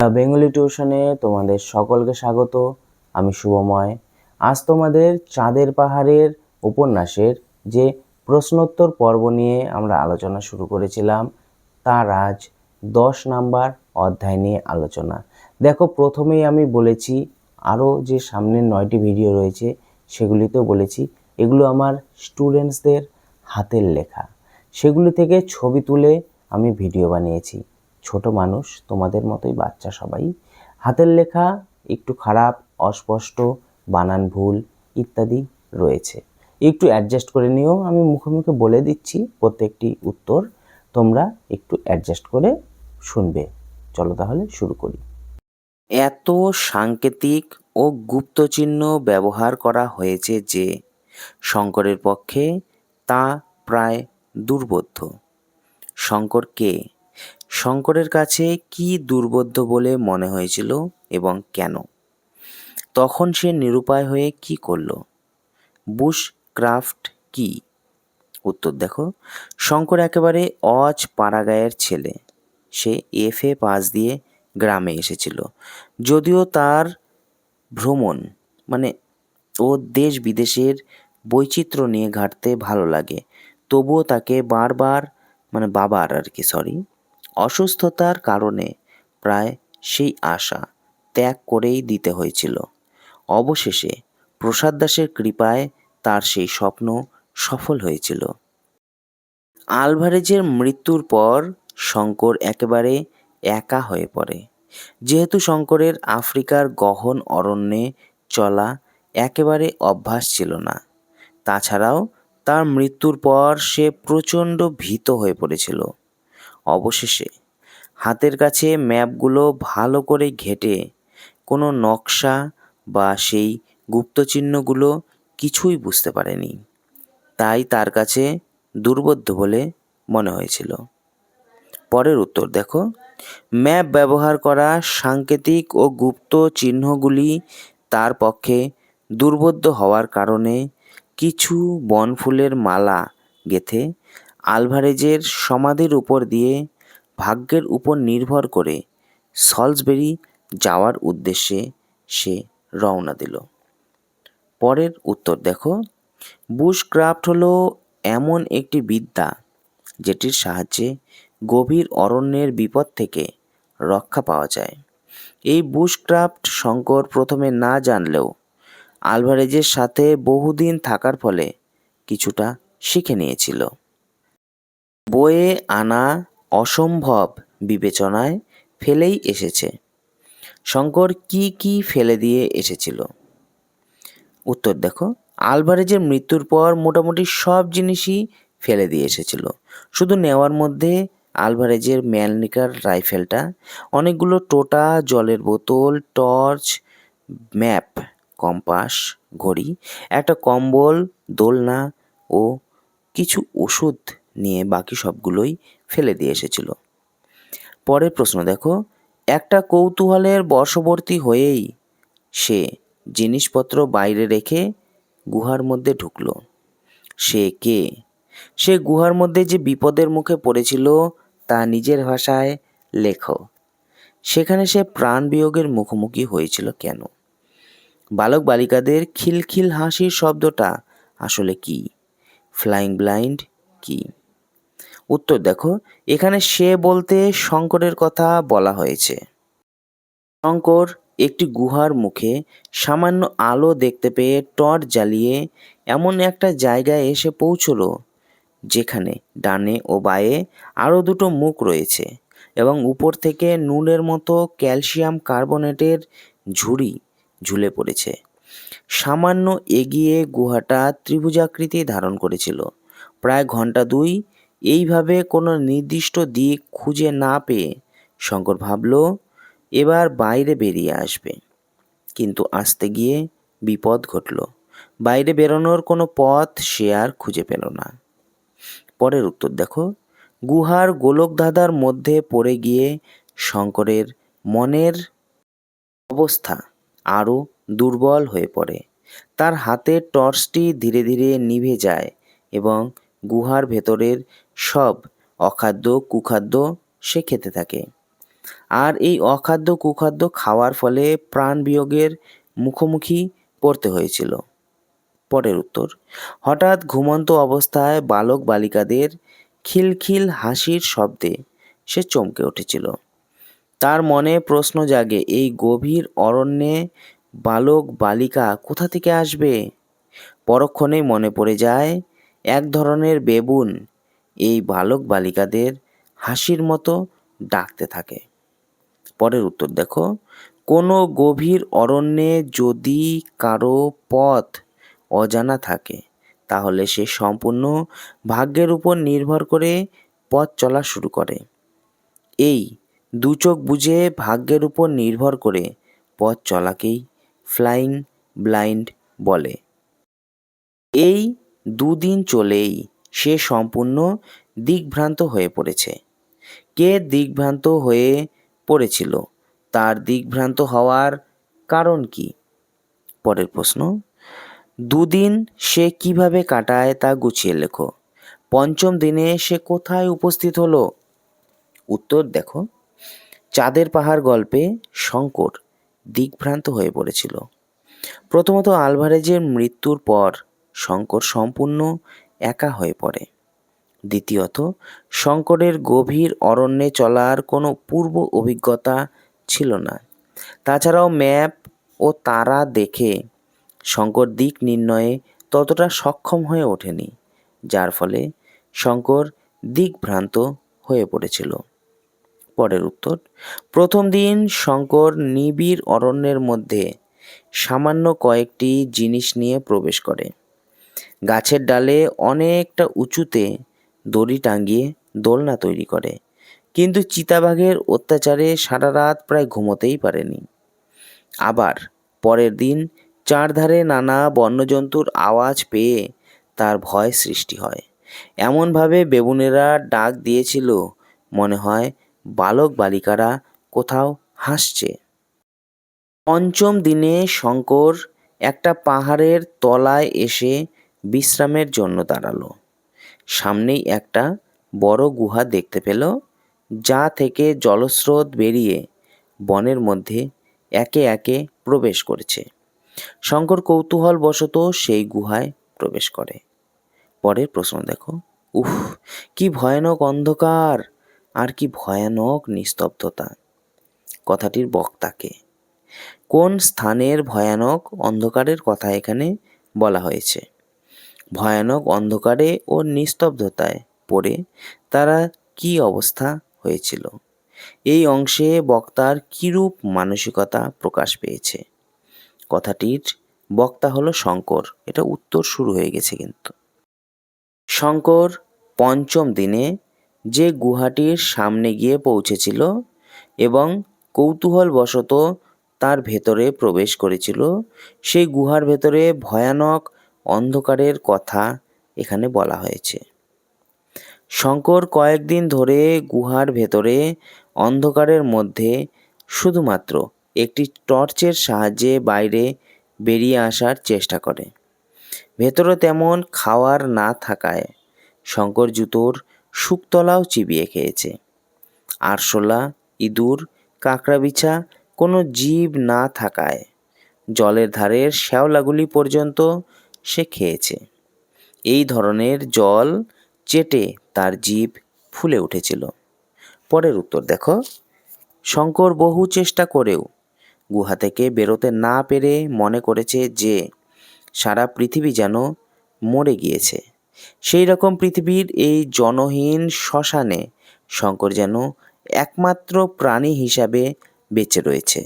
The Bengali টিউশনে তোমাদের সকলকে স্বাগত। আমি শুভময়। আজ তোমাদের চাঁদের পাহাড়ের উপন্যাসের যে প্রশ্নোত্তর পর্ব নিয়ে আমরা আলোচনা শুরু করেছিলাম, তার আজ 10 নাম্বার অধ্যায় নিয়ে আলোচনা। দেখো, প্রথমেই আমি বলেছি আরও যে সামনের 9টি ভিডিও রয়েছে সেগুলিতেও বলেছি এগুলো আমার স্টুডেন্টসদের হাতের লেখা। সেগুলি থেকে ছবি তুলে আমি ভিডিও বানিয়েছি। ছোট মানুষ, তোমাদের মতোই বাচ্চা সবাই। হাতের লেখা একটু খারাপ, অস্পষ্ট, বানান ভুল ইত্যাদি রয়েছে, একটু অ্যাডজাস্ট করে নিও। আমি মুখে মুখে বলে দিচ্ছি প্রত্যেকটি উত্তর, তোমরা একটু অ্যাডজাস্ট করে শুনবে। চলো তাহলে শুরু করি। এত সাংকেতিক ও গুপ্তচিহ্ন ব্যবহার করা হয়েছে যে শঙ্করের পক্ষে তা প্রায় দুর্বোধ্য। শঙ্কর কে? শঙ্করের কাছে কি দুর্বোধ্য বলে মনে হয়েছিল এবং কেন? তখন সে নিরুপায় হয়ে কি করল? বুশ ক্রাফট কি? উত্তর দেখো, শঙ্কর একেবারে অজ পাড়াগাঁয়ের ছেলে। সে FA পাস দিয়ে গ্রামে এসেছিল। যদিও তার ভ্রমণ ও দেশ বিদেশের বৈচিত্র্য নিয়ে ঘাঁটতে ভালো লাগে, তবুও তাকে বাবার অসুস্থতার কারণে প্রায় সেই আশা ত্যাগ করেই দিতে হয়েছিল। অবশেষে প্রসাদ দাসের কৃপায় তার সেই স্বপ্ন সফল হয়েছিল। আলভারেজের মৃত্যুর পর শঙ্কর একেবারে একা হয়ে পড়ে। যেহেতু শঙ্করের আফ্রিকার গহন অরণ্যে চলা একেবারে অভ্যাস ছিল না, তাছাড়াও তার মৃত্যুর পর সে প্রচণ্ড ভীত হয়ে পড়েছিল। অবশেষে হাতের কাছে ম্যাপগুলো ভালো করে ঘেঁটে কোনো নকশা বা সেই গুপ্তচিহ্নগুলো কিছুই বুঝতে পারেনি, তাই তার কাছে দুর্বোধ্য বলে মনে হয়েছিল। পরের উত্তর দেখো, ম্যাপ ব্যবহার করা সাংকেতিক ও গুপ্ত চিহ্নগুলি তার পক্ষে দুর্বোধ্য হওয়ার কারণে কিছু বনফুলের মালা গেঁথে আলভারেজের সমাধির উপর দিয়ে ভাগ্যের উপর নির্ভর করে সলসবেরি যাওয়ার উদ্দেশ্যে সে রওনা দিল। পরের উত্তর দেখো, বুশক্রাফট হলো এমন একটি বিদ্যা যেটির সাহায্যে গভীর অরণ্যের বিপদ থেকে রক্ষা পাওয়া যায়। এই বুশক্রাফট শঙ্কর প্রথমে না জানলেও আলভারেজের সাথে বহুদিন থাকার ফলে কিছুটা শিখে নিয়েছিল। বয়ে আনা অসম্ভব বিবেচনায় ফেলেই এসেছে। শঙ্কর কি কি ফেলে দিয়ে এসেছিল? উত্তর দেখো, আলভারেজের মৃত্যুর পর মোটামুটি সব জিনিসই ফেলে দিয়ে এসেছিল। শুধু নেওয়ার মধ্যে আলভারেজের ম্যালনিকার রাইফেলটা, অনেকগুলো টোটা, জলের বোতল, টর্চ, ম্যাপ, কম্পাস, ঘড়ি, একটা কম্বল, দোলনা ও কিছু ওষুধ নিয়ে বাকি সবগুলোই ফেলে দিয়ে এসেছিল। পরের প্রশ্ন দেখো, একটা কৌতূহলের বশবর্তী হয়েই সে জিনিসপত্র বাইরে রেখে গুহার মধ্যে ঢুকলো। সে কে? সে গুহার মধ্যে যে বিপদের মুখে পড়েছিল তা নিজের ভাষায় লেখো। সেখানে সে প্রাণ বিয়োগের মুখোমুখি হয়েছিল কেন? বালক বালিকাদের খিলখিল হাসির শব্দটা আসলে কি? ফ্লাইং ব্লাইন্ড কি? উত্তর দেখো, এখানে সে বলতে শঙ্করের কথা বলা হয়েছে। শঙ্কর একটি গুহার মুখে সামান্য আলো দেখতে পেয়ে টর্চ জ্বালিয়ে এমন একটা জায়গায় এসে পৌঁছলো যেখানে ডানে ও বাঁয়ে আরও দুটো মুখ রয়েছে এবং উপর থেকে নুনের মতো ক্যালসিয়াম কার্বনেটের ঝুড়ি ঝুলে পড়েছে। সামান্য এগিয়ে গুহাটা ত্রিভুজাকৃতি ধারণ করেছিল। প্রায় ঘন্টা 2 এইভাবে কোনো নির্দিষ্ট দিক খুঁজে না পেয়ে শঙ্কর ভাবল এবার বাইরে বেরিয়ে আসবে, কিন্তু আসতে গিয়ে বিপদ ঘটল। বাইরে বেরোনোর কোনো পথ সে আর খুঁজে পেল না। পরের উত্তর দেখো, গুহার গোলকধাঁধার মধ্যে পড়ে গিয়ে শঙ্করের মনের অবস্থা আরও দুর্বল হয়ে পড়ে। তার হাতের টর্চটি ধীরে ধীরে নিভে যায় এবং গুহার ভেতরের সব অখাদ্য কুখাদ্য সে খেতে থাকে। আর এই অখাদ্য কুখাদ্য খাওয়ার ফলে প্রাণ বিয়োগের মুখোমুখি পড়তে হয়েছিল। পরের উত্তর, হঠাৎ ঘুমন্ত অবস্থায় বালক বালিকাদের খিলখিল হাসির শব্দে সে চমকে উঠেছিল। তার মনে প্রশ্ন জাগে, এই গভীর অরণ্যে বালক বালিকা কোথা থেকে আসবে? পরক্ষণেই মনে পড়ে যায় এক ধরনের বেবুন এই বালক বালিকাদের হাসির মতো ডাকতে থাকে। পরের উত্তর দেখো, কোনো গভীর অরণ্যে যদি কারো পথ অজানা থাকে তাহলে সে সম্পূর্ণ ভাগ্যের উপর নির্ভর করে পথ চলা শুরু করে। এই দু চোখ বুজে ভাগ্যের উপর নির্ভর করে পথ চলাকেই ফ্লাইং ব্লাইন্ড বলে। এই দুদিন চলেই সে সম্পূর্ণ দিগ্ভ্রান্ত হয়ে পড়েছে। কে দিগ্ভ্রান্ত হয়ে পড়েছিল? তার দিগ্ভ্রান্ত হওয়ার কারণ কি? পরের প্রশ্ন, দুদিন সে কিভাবে কাটায় তা গুছিয়ে লেখো। পঞ্চম দিনে সে কোথায় উপস্থিত হলো? উত্তর দেখো, চাঁদের পাহাড় গল্পে শঙ্কর দিগ্ভ্রান্ত হয়ে পড়েছিল। প্রথমত, আলভারেজের মৃত্যুর পর শঙ্কর সম্পূর্ণ একা হয়ে পড়ে। দ্বিতীয়ত, শঙ্করের গভীর অরণ্যে চলার কোনো পূর্ব অভিজ্ঞতা ছিল না। তাছাড়াও ম্যাপ ও তারা দেখে শঙ্কর দিক নির্ণয়ে ততটা সক্ষম হয়ে ওঠেনি, যার ফলে শঙ্কর দিগ্ভ্রান্ত হয়ে পড়েছিল। পরের উত্তর, প্রথম দিন শঙ্কর নিবিড় অরণ্যের মধ্যে সামান্য কয়েকটি জিনিস নিয়ে প্রবেশ করে। গাছের ডালে অনেকটা উঁচুতে দড়ি টাঙিয়ে দোলনা তৈরি করে, কিন্তু চিতাবাঘের অত্যাচারে সারা রাত প্রায় ঘুমোতেই পারেনি। আবার পরের দিন চারধারে নানা বন্যজন্তুর আওয়াজ পেয়ে তার ভয় সৃষ্টি হয়। এমনভাবে বেবুনেরা ডাক দিয়েছিল, মনে হয় বালক বালিকারা কোথাও হাসছে। পঞ্চম দিনে শঙ্কর একটা পাহাড়ের তলায় এসে বিশ্রামের জন্য দাঁড়ালো। সামনেই একটা বড় গুহা দেখতে পেল, যা থেকে জলস্রোত বেরিয়ে বনের মধ্যে একে একে প্রবেশ করেছে। শঙ্কর কৌতূহলবশত সেই গুহায় প্রবেশ করে। পরের প্রশ্ন দেখো, উফ, কি ভয়ানক অন্ধকার আর কি ভয়ানক নিস্তব্ধতা। কথাটির বক্তাকে, কোন স্থানের ভয়ানক অন্ধকারের কথা এখানে বলা হয়েছে? ভয়ানক অন্ধকারে ও নিস্তব্ধতায় পড়ে তারা কি অবস্থা হয়েছিল? এই অংশে বক্তার কিরূপ মানসিকতা প্রকাশ পেয়েছে? কথাটির বক্তা হলো শঙ্কর। এটা উত্তর শুরু হয়ে গেছে কিন্তু। শঙ্কর পঞ্চম দিনে যে গুহাটির সামনে গিয়ে পৌঁছেছিল এবং কৌতূহলবশত তার ভেতরে প্রবেশ করেছিল, সেই গুহার ভেতরে ভয়ানক অন্ধকারের কথা এখানে বলা হয়েছে। শঙ্কর কয়েকদিন ধরে গুহার ভেতরে অন্ধকারের মধ্যে শুধুমাত্র একটি টর্চের সাহায্যে বাইরে বেরিয়ে আসার চেষ্টা করে। ভেতরে তেমন খাওয়ার না থাকায় শঙ্কর জুতোর শুকতলাও চিবিয়ে খেয়েছে। আরশোলা, ইঁদুর, কাঁকড়াবিছা কোনো জীব না থাকায় জলের ধারের শ্যাওলাগুলি পর্যন্ত সে খেয়েছে। এই ধরনের জল চেটে তার জিভ ফুলে উঠেছিল। পরের উত্তর দেখো, শঙ্কর বহু চেষ্টা করেও গুহা থেকে বেরোতে না পেরে মনে করেছে যে সারা পৃথিবী যেন মরে গিয়েছে। সেই রকম পৃথিবীর এই জনহীন শ্মশানে শঙ্কর যেন একমাত্র প্রাণী হিসাবে বেঁচে রয়েছে।